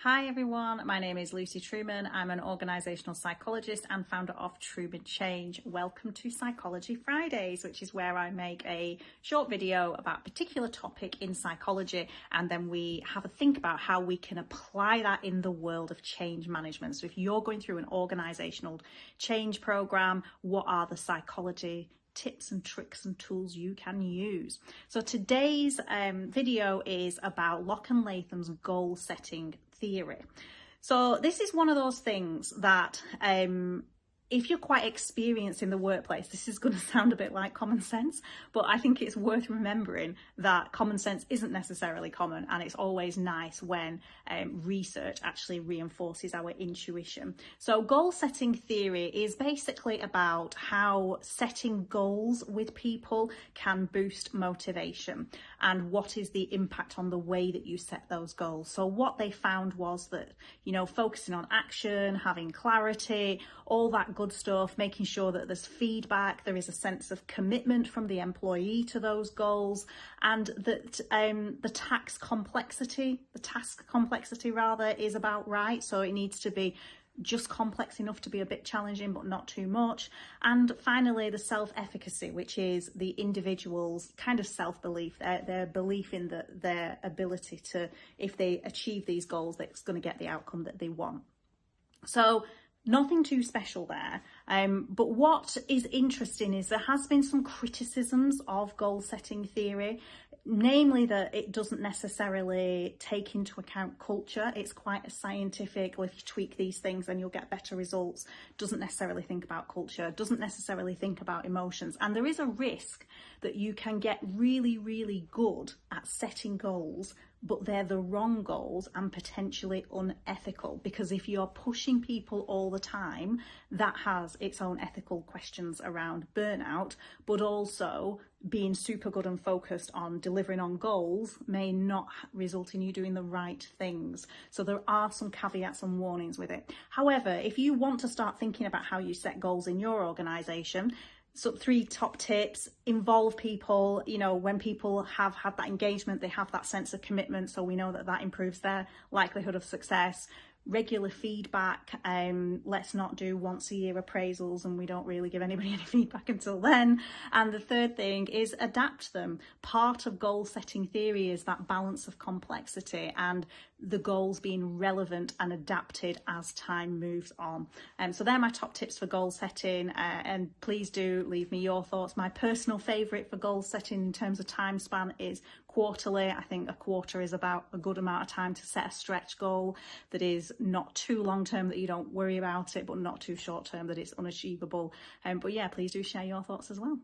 Hi everyone, my name is Lucy Trueman. I'm an organisational psychologist and founder of Trueman Change. Welcome to Psychology Fridays, which is where I make a short video about a particular topic in psychology, and then we have a think about how we can apply that in the world of change management. So if you're going through an organisational change programme, what are the psychology tips and tricks and tools you can use? So today's video is about Lock and Latham's goal setting theory. So this is one of those things that if you're quite experienced in the workplace, this is going to sound a bit like common sense, but I think it's worth remembering that common sense isn't necessarily common, and it's always nice when research actually reinforces our intuition. So goal setting theory is basically about how setting goals with people can boost motivation and what is the impact on the way that you set those goals. So what they found was that, focusing on action, having clarity, all that good stuff, making sure that there's feedback, there is a sense of commitment from the employee to those goals, and that the task complexity is about right. So it needs to be just complex enough to be a bit challenging, but not too much. And finally, the self-efficacy, which is the individual's kind of self-belief, their belief in their ability to, if they achieve these goals, that's going to get the outcome that they want. So nothing too special there. But what is interesting is there has been some criticisms of goal setting theory, namely that it doesn't necessarily take into account culture. It's quite a scientific, well, if you tweak these things then you'll get better results. Doesn't necessarily think about culture, doesn't necessarily think about emotions. And there is a risk that you can get really, really good at setting goals, but they're the wrong goals and potentially unethical, because if you're pushing people all the time, that has its own ethical questions around burnout, but also being super good and focused on delivering on goals may not result in you doing the right things. So there are some caveats and warnings with it. However, if you want to start thinking about how you set goals in your organisation, so 3 top tips: involve people. When people have had that engagement, they have that sense of commitment, so we know that that improves their likelihood of success. Regular feedback. Let's not do once a year appraisals and we don't really give anybody any feedback until then. And the third thing is adapt them. Part of goal setting theory is that balance of complexity and the goals being relevant and adapted as time moves on. So they're my top tips for goal setting, and please do leave me your thoughts. My personal favourite for goal setting in terms of time span is quarterly. I think a quarter is about a good amount of time to set a stretch goal that is not too long term that you don't worry about it, but not too short term that it's unachievable. But yeah, please do share your thoughts as well.